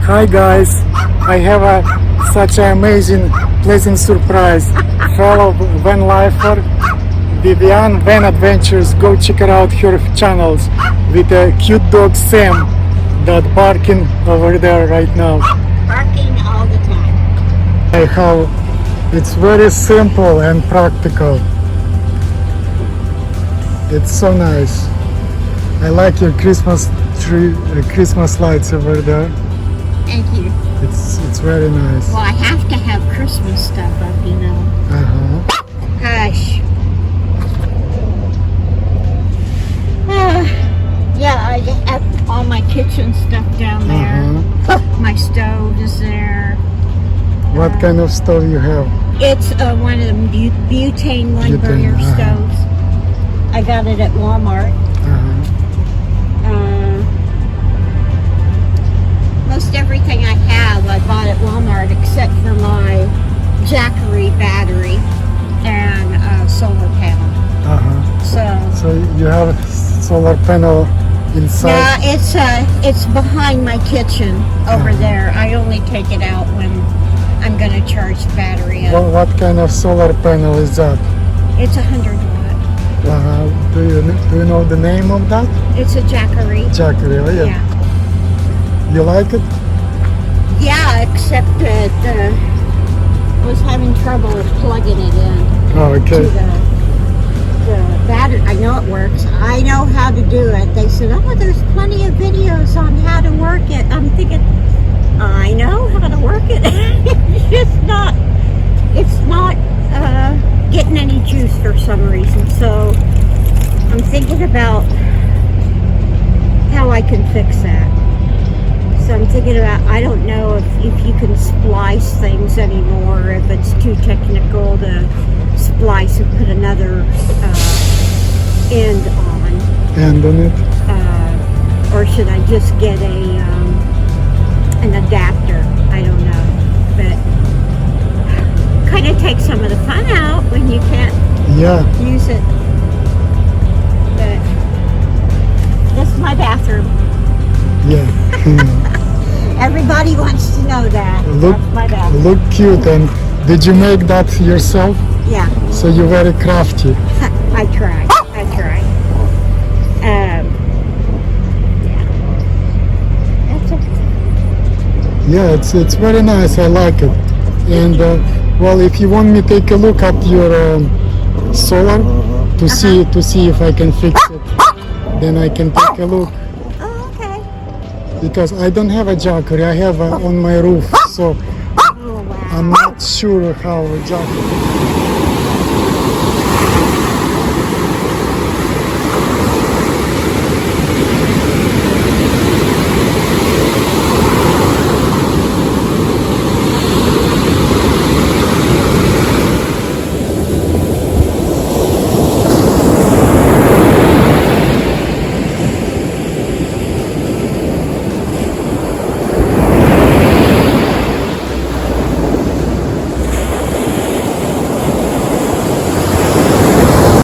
Hi guys, I have such an amazing, pleasant surprise. Fellow VanLifer, Vivian Van Adventures, go check out her channels with a cute dog Sam that barking over there right now. Barking all the time. It's very simple and practical. It's so nice. I like your Christmas tree, Christmas lights over there. Thank you. It's very nice. Well, I have to have Christmas stuff up, you know. Hush. Yeah, I have all my kitchen stuff down there. My stove is there. What kind of stove you have? It's one of them butane one-burner stoves. I got it at Walmart. Most everything I have, I bought at Walmart except for my Jackery battery and solar panel. So you have a solar panel inside? Yeah, it's behind my kitchen over there. I only take it out when I'm going to charge the battery up. What kind of solar panel is that? It's 100 watt. Do you know the name of that? It's a Jackery. Jackery, yeah. You like it? Yeah, except that I was having trouble with plugging it in. Oh, okay. To the battery. I know it works. I know how to do it. They said, oh, there's plenty of videos on how to work it. I'm thinking, I know how to work it. It's not getting any juice for some reason. So I'm thinking about how I can fix that. So I'm thinking about, I don't know if you can splice things anymore, if it's too technical to splice and put another end on. End on it? Or should I just get an adapter? I don't know. But kind of takes some of the fun out when you can't use it. But this is my bathroom. Yeah. Everybody wants to know that. Look cute. And did you make that yourself? Yeah. So you're very crafty. I try. Yeah, it's very nice. I like it. And well, if you want me to take a look at your solar to see if I can fix it, then I can take a look. Because I don't have a Jackery, I have on my roof, so I'm not sure how a Jackery.